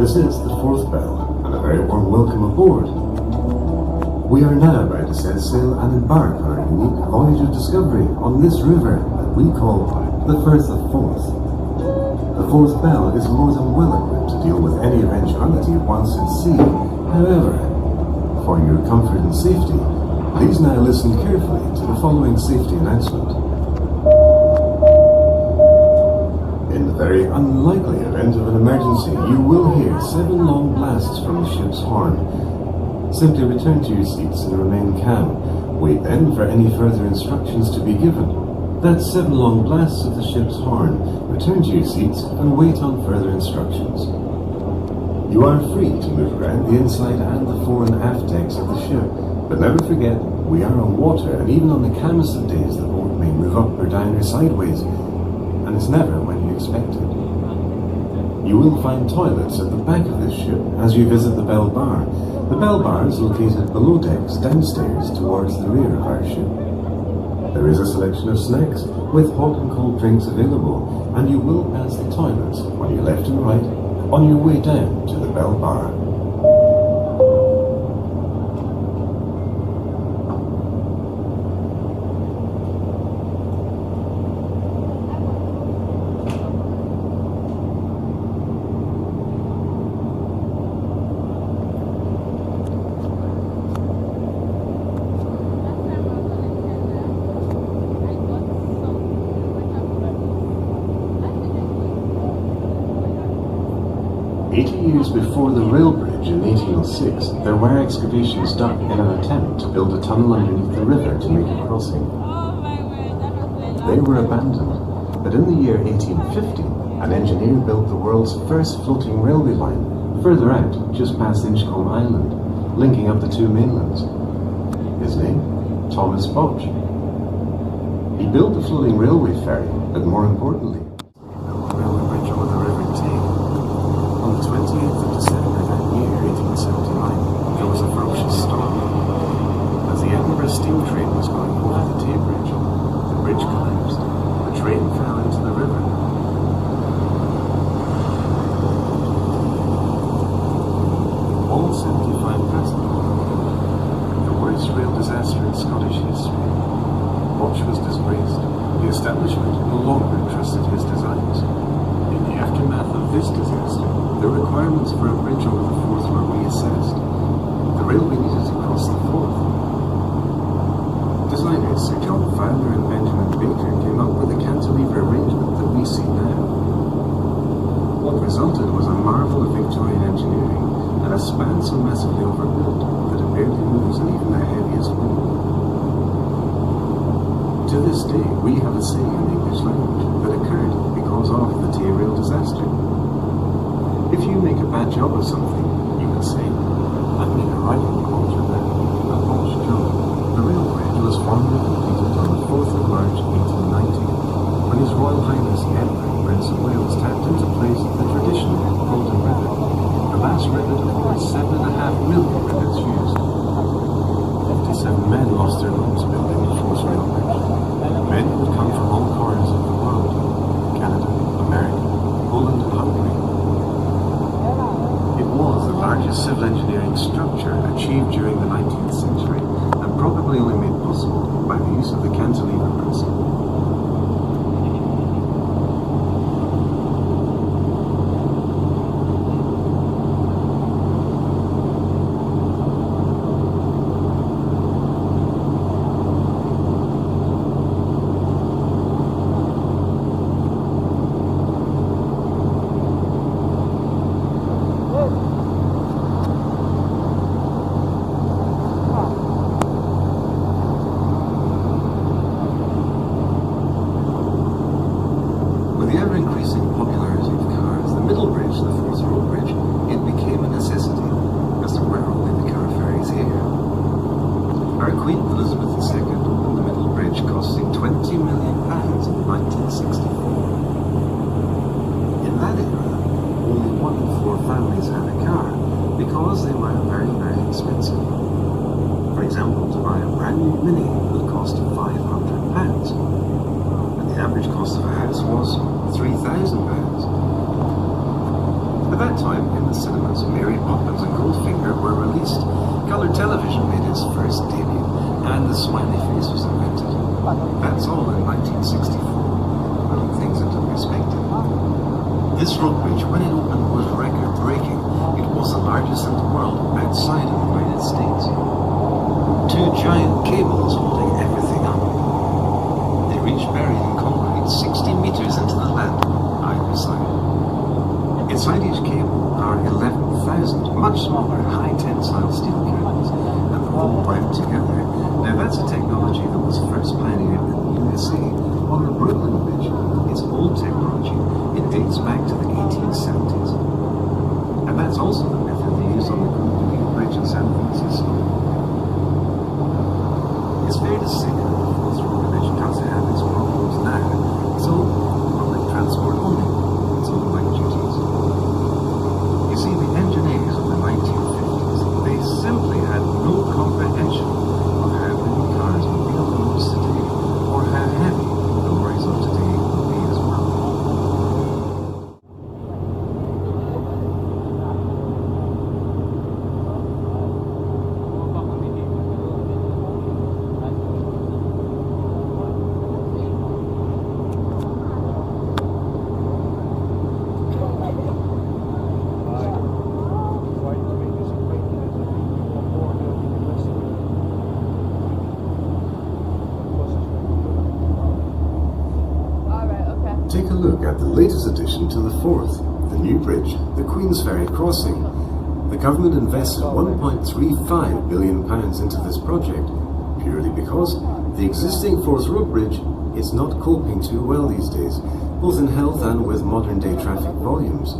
This is the fourth bell, and a very warm welcome aboard. We are now about to set sail and embark on our unique voyage of discovery on this river that we call the Firth of Forth. The fourth bell is more than well equipped to deal with any eventuality whilst at sea. However, for your comfort and safety, please now listen carefully to the following safety announcement. In the very unlikely event of an emergency, you will hear 7 long blasts from the ship's horn. Simply return to your seats and remain calm. Wait then for any further instructions to be given. That's 7 long blasts of the ship's horn. Return to your seats and wait on further instructions. You are free to move around the inside and the fore and aft decks of the ship, but never forget, we are on water, and even on the calmest of days the boat may move up or down or sideways, and it's never when you expect it. You will find toilets at the back of this ship as you visit the bell bar. The bell bar is located below decks downstairs towards the rear of our ship. There is a selection of snacks with hot and cold drinks available, and you will pass the toilets on your left and right on your way down to the bell bar. Before the rail bridge in 1806, there were excavations done in an attempt to build a tunnel underneath the river to make a crossing. They were abandoned, but in the year 1850, an engineer built the world's first floating railway line further out, just past Inchcolm Island, linking up the two mainlands. His name? Thomas Bodge. He built the floating railway ferry, but more importantly, steam train was going over the Tay Bridge. The bridge collapsed. The train fell into the river. All 75 passengers. The worst rail disaster in Scottish history. Bodge was disgraced. The establishment no longer trusted his designs. In the aftermath of this disaster, the requirements for a bridge over the Forth were reassessed. The railway needed to cross the Forth. Designers Sir John Fowler and Benjamin Baker came up with a cantilever arrangement that we see now. What resulted was a marvel of Victorian engineering and a span so massively overbuilt that it barely moves in even the heaviest wind. To this day, we have a saying in the English language that occurred because of the Tay rail disaster. If you make a bad job of something, you would say, "I've made a right quality of that, a botched job." The rail bridge was formally completed on the 4th of March 1890, when His Royal Highness the Emperor Prince of Wales tapped into place the traditional Golden Rivet, the last rivet of over 7.5 million rivets used. 57 men lost their lives building the Forth rail bridge. Men who had come from all corners of the world: Canada, America, Poland and Hungary. It was the largest civil engineering structure achieved during the 19th century, and probably only made possible by the use of the cantilever principle. that time, in the cinemas, Mary Poppins and Goldfinger were released. Colour television made its first debut, and the smiley face was invented. That's all in 1964. Putting things into perspective. This road bridge, when it opened, was record-breaking. It was the largest in the world outside of the United States. Two giant cables holding everything up. They reached buried in concrete 60 metres into the land, either side. Inside each cable are 11,000 much smaller high tensile steel cables that were all wound together. Now that's a technology that was first pioneered in the USA on the Brooklyn Bridge. It's old technology. It dates back to the 1870s. And that's also the method they used on the Cobbled Bridge in San Francisco. It's fair to say that the Forth Road Bridge does have its problems now. So, public transport only. It's all light duties. You see, the engineers of the 1950s, they simply had no comprehension of how many cars would be on the roads today, or how heavy the lorries of today will be as well. Take a look at the latest addition to the Forth, the new bridge, the QueensFerry crossing. The government invested £1.35 billion into this project, purely because the existing Forth Road Bridge is not coping too well these days, both in health and with modern day traffic volumes.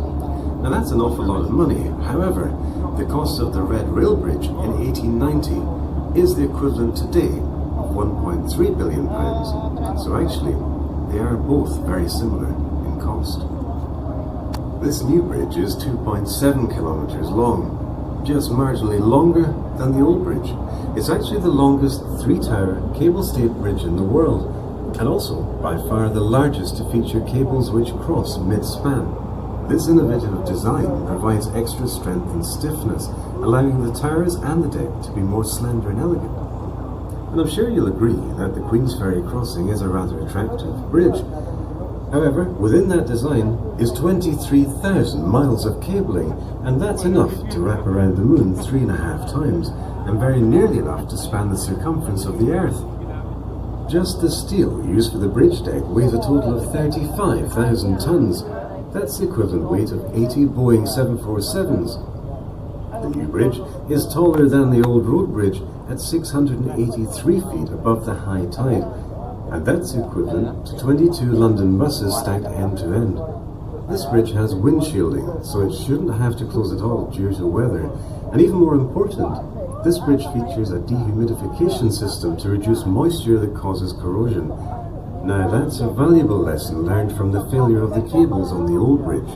Now that's an awful lot of money. However, the cost of the Red Rail Bridge in 1890 is the equivalent today of £1.3 billion, and so actually they are both very similar in cost. This new bridge is 2.7 kilometres long, just marginally longer than the old bridge. It's actually the longest three-tower cable-stayed bridge in the world, and also by far the largest to feature cables which cross mid-span. This innovative design provides extra strength and stiffness, allowing the towers and the deck to be more slender and elegant. And I'm sure you'll agree that the QueensFerry crossing is a rather attractive bridge. However, within that design is 23,000 miles of cabling, and that's enough to wrap around the moon 3.5 times, and very nearly enough to span the circumference of the Earth. Just the steel used for the bridge deck weighs a total of 35,000 tons. That's the equivalent weight of 80 Boeing 747s. The new bridge is taller than the old road bridge at 683 feet above the high tide, and that's equivalent to 22 London buses stacked end to end. This bridge has windshielding, so it shouldn't have to close at all due to weather, and even more important, this bridge features a dehumidification system to reduce moisture that causes corrosion. Now that's a valuable lesson learned from the failure of the cables on the old bridge.